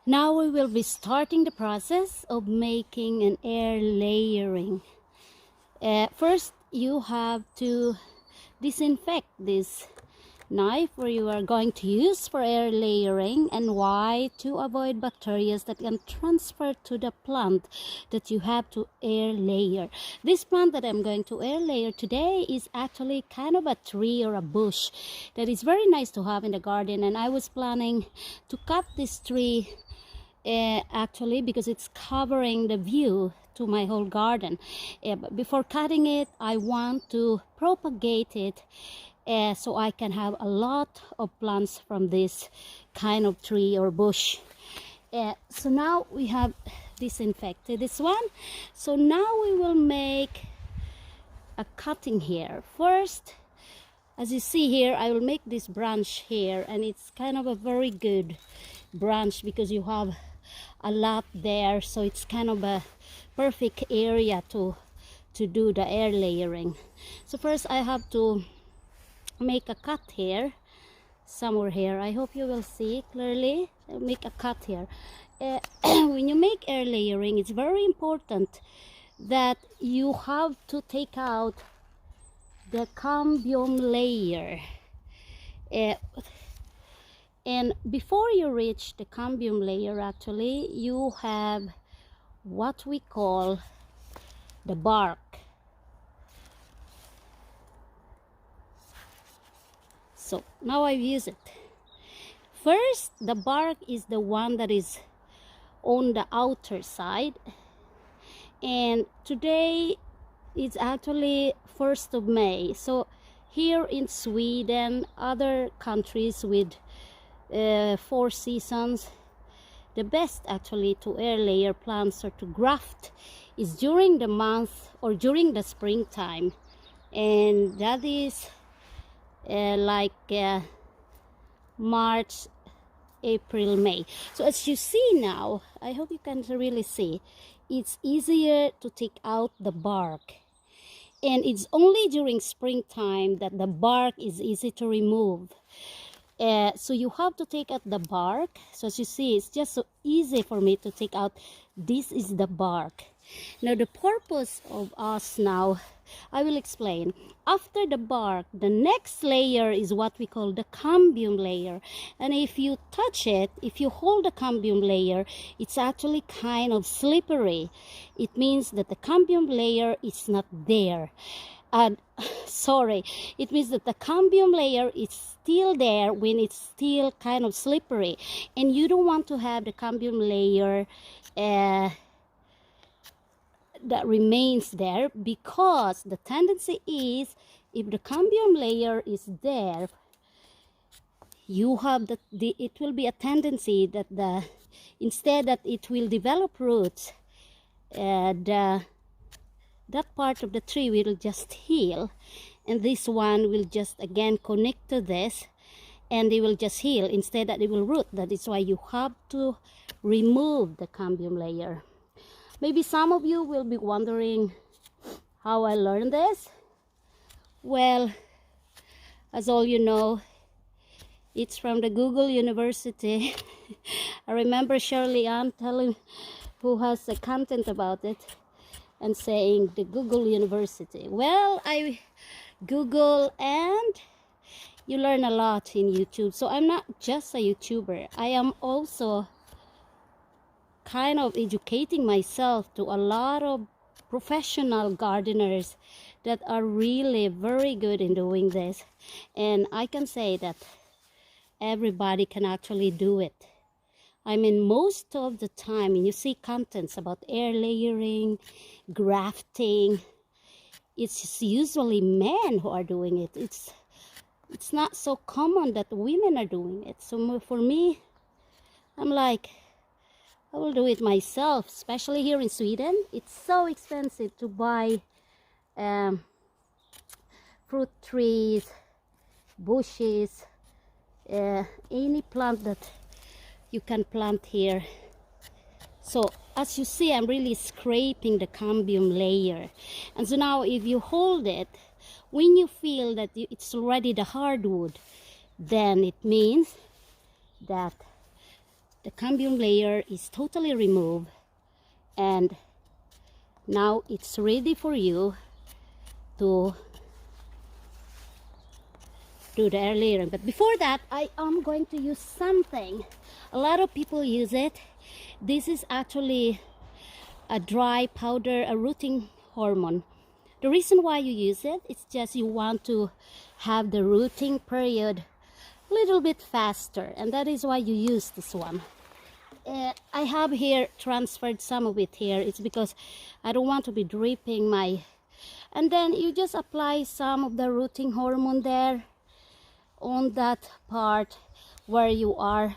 Now we will be starting the process of making an air layering. First, you have to disinfect this knife where you are going to use for air layering, and why? To avoid bacteria that can transfer to the plant that you have to air layer. This plant that I'm going to air layer today is actually kind of a tree or a bush that is very nice to have in the garden, and I was planning to cut this tree actually because it's covering the view to my whole garden. But before cutting it, I want to propagate it so I can have a lot of plants from this kind of tree or bush. So now we have disinfected this one. So now we will make a cutting here. First, as you see here, I will make this branch here, and it's kind of a very good branch because you have a lot there, so it's kind of a perfect area to do the air layering. So first I have to make a cut here, somewhere here. I hope you will see clearly. I'll make a cut here. When you make air layering, it's very important that you have to take out the cambium layer. And before you reach the cambium layer, actually, you have what we call the bark. So now I've used it. First, the bark is the one that is on the outer side. And today it's actually 1st of May. So here in Sweden, other countries with 4 seasons, the best actually to air layer plants or to graft is during the month or during the springtime, and that is March, April, May. So as you see now, I hope you can really see, it's easier to take out the bark, and it's only during springtime that the bark is easy to remove. So you have to take out the bark. So as you see, it's just so easy for me to take out. This is the bark. Now the purpose of us now, I will explain. After the bark, the next layer is what we call the cambium layer. And if you touch it, if you hold the cambium layer, it's actually kind of slippery. It means that the cambium layer is not there. Sorry, it means that the cambium layer is still there when it's still kind of slippery, and you don't want to have the cambium layer that remains there, because the tendency is, if the cambium layer is there, you have it will be a tendency that instead that it will develop roots, that part of the tree will just heal, and this one will just again connect to this, and they will just heal instead that it will root. That is why you have to remove the cambium layer. Maybe some of you will be wondering how I learned this. Well, as all you know, it's from the Google University. I remember Shirley Ann telling, who has the content about it, and saying the Google University. Well, I Google, and you learn a lot in YouTube. So I'm not just a YouTuber. I am also kind of educating myself to a lot of professional gardeners that are really very good in doing this. And I can say that everybody can actually do it. I mean, most of the time when you see contents about air layering, grafting, it's usually men who are doing it. It's not so common that women are doing it. So for me, I'm like, I will do it myself, especially here in Sweden. It's so expensive to buy fruit trees, bushes, any plant that you can plant here. So as you see, I'm really scraping the cambium layer. And so now if you hold it, when you feel that it's already the hardwood, then it means that the cambium layer is totally removed, and now it's ready for you to do the air layering. But before that, I am going to use something. A lot of people use it. This is actually a dry powder, a rooting hormone. The reason why you use it, it's just you want to have the rooting period a little bit faster, and that is why you use this one. I have here transferred some of it here. It's because I don't want to be dripping my, and then you just apply some of the rooting hormone there on that part where you are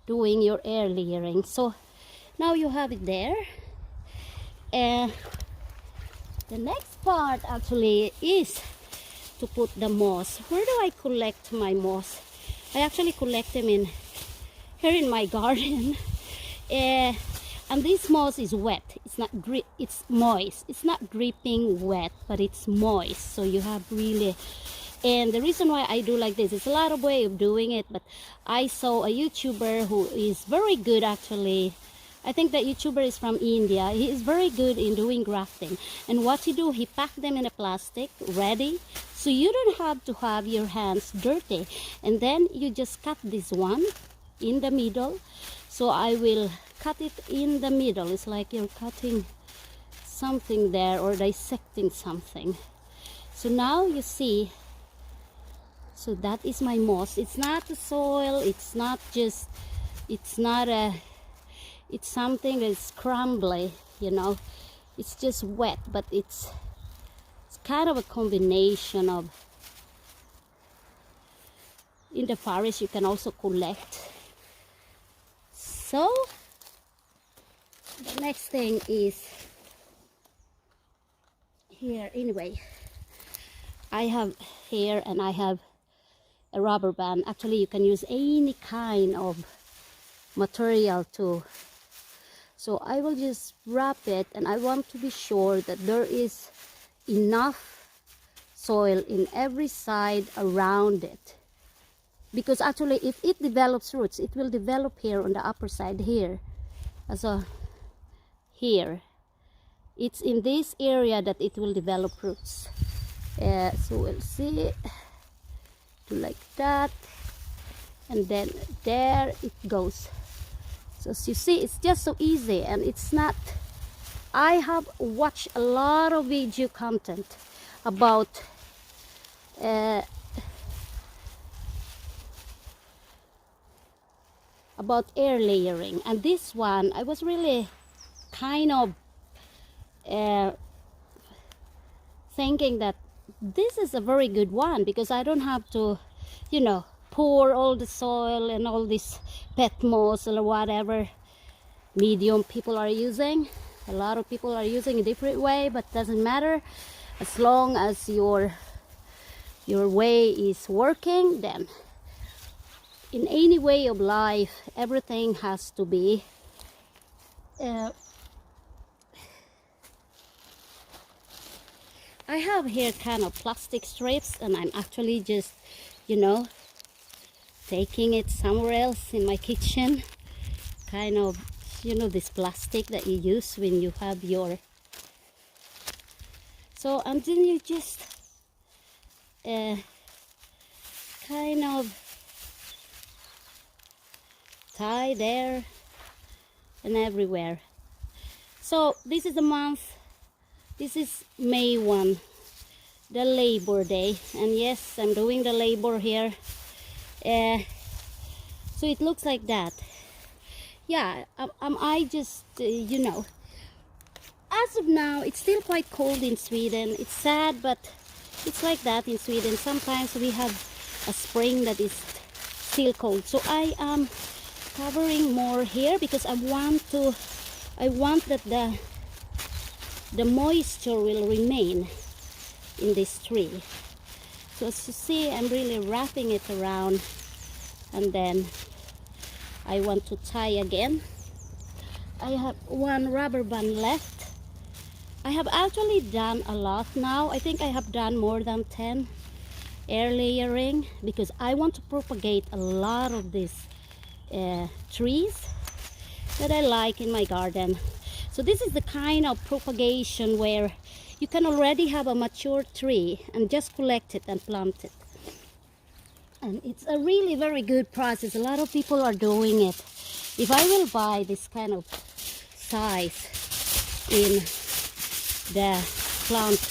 doing your air layering. So now you have it there. And the next part actually is to put the moss. Where do I collect my moss? I actually collect them in here in my garden. And this moss is wet. It's not it's moist. It's not dripping wet, but it's moist. So you have really, and the reason why I do like this, it's a lot of way of doing it, but I saw a YouTuber who is very good actually. I think that YouTuber is from India. He is very good in doing grafting. And what he do, he pack them in a plastic ready, so you don't have to have your hands dirty. And then you just cut this one in the middle. So I will cut it in the middle. It's like you're cutting something there or dissecting something. So now you see, so that is my moss. It's not the soil, it's not just, it's not a, it's something that's crumbly, you know. It's just wet, but it's kind of a combination of, in the forest you can also collect. So the next thing is here. Anyway, I have here, and I have a rubber band. Actually you can use any kind of material too. So I will just wrap it, and I want to be sure that there is enough soil in every side around it, because actually if it develops roots, it will develop here on the upper side here. So here it's in this area that it will develop roots. So we'll see, do like that, and then there it goes. So as you see, it's just so easy, and it's not, I have watched a lot of video content about air layering, and this one I was really kind of thinking that this is a very good one, because I don't have to, you know, pour all the soil and all this pet moss or whatever medium people are using. A lot of people are using a different way, but doesn't matter, as long as your way is working. Then in any way of life, everything has to be I have here kind of plastic strips, and I'm actually just, you know, taking it somewhere else in my kitchen. Kind of, you know, this plastic that you use when you have your, so, and then you just kind of tie there and everywhere. So this is the month, this is May 1, the Labor Day, and yes, I'm doing the labor here. So it looks like that. Yeah, I just, you know, as of now, it's still quite cold in Sweden. It's sad, but it's like that in Sweden. Sometimes we have a spring that is still cold. So I am covering more here, because I want that the moisture will remain in this tree. So as you see, I'm really wrapping it around, and then I want to tie again. I have one rubber band left. I have actually done a lot now. I think I have done more than 10 air layering, because I want to propagate a lot of this trees that I like in my garden. So this is the kind of propagation where you can already have a mature tree and just collect it and plant it. And it's a really very good process. A lot of people are doing it. If I will buy this kind of size in the plant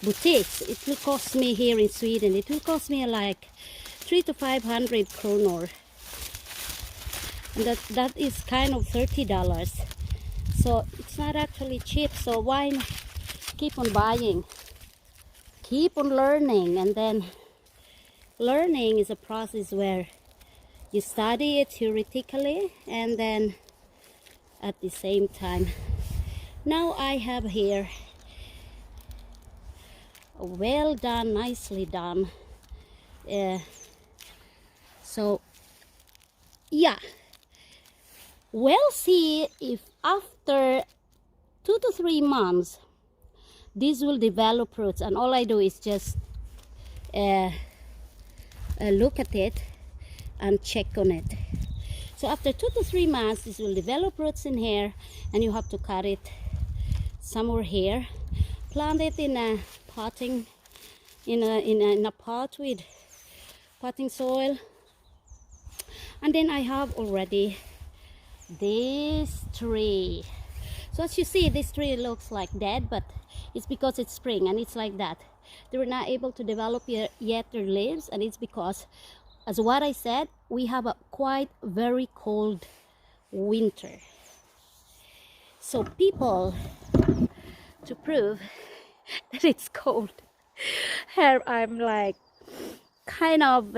boutiques, it will cost me here in Sweden, it will cost me like 300 to 500 kronor. And that is kind of $30. So it's not actually cheap. So why not keep on buying? Keep on learning. And then learning is a process where you study it theoretically and then at the same time. Now I have here a well done, nicely done. So yeah, we'll see if after 2 to 3 months this will develop roots, and all I do is just look at it and check on it. So after 2 to 3 months this will develop roots in here, and you have to cut it somewhere here, plant it in a potting in a pot with potting soil. And then I have already this tree. So as you see, this tree looks like dead, but it's because it's spring and it's like that. They were not able to develop yet their leaves, and it's because, as what I said, we have a quite very cold winter. So people, to prove that it's cold, here I'm like kind of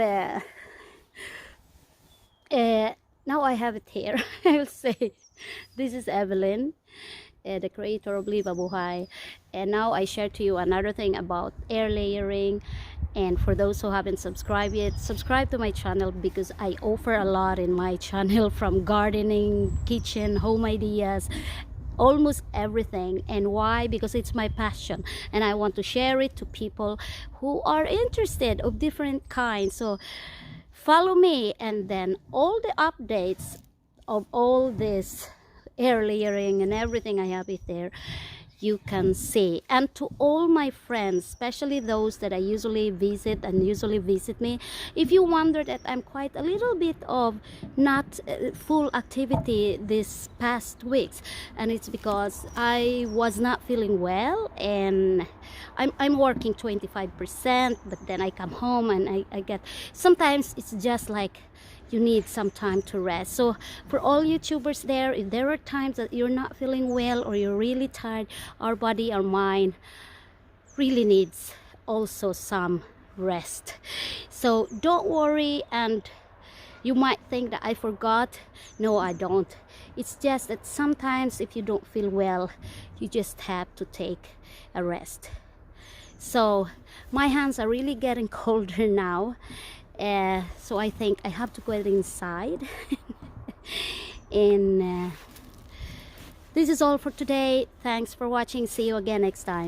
now I have it here. I will say this is Evelyn, the creator of Levabuhay, and now I share to you another thing about air layering. And for those who haven't subscribed yet, subscribe to my channel, because I offer a lot in my channel, from gardening, kitchen, home ideas, almost everything. And why? Because it's my passion and I want to share it to people who are interested of different kinds. So follow me, and then all the updates of all this air layering and everything I have it there, you can see. And to all my friends, especially those that I usually visit and usually visit me, if you wonder that I'm quite a little bit of not full activity this past weeks, and it's because I was not feeling well, and I'm working 25%, but then I come home and I get, sometimes it's just like you need some time to rest. So for all YouTubers there, if there are times that you're not feeling well or you're really tired, our body, our mind really needs also some rest. So don't worry. And you might think that I forgot. No, I don't. It's just that sometimes if you don't feel well, you just have to take a rest. So my hands are really getting colder now. So I think I have to go inside. And this is all for today. Thanks for watching. See you again next time.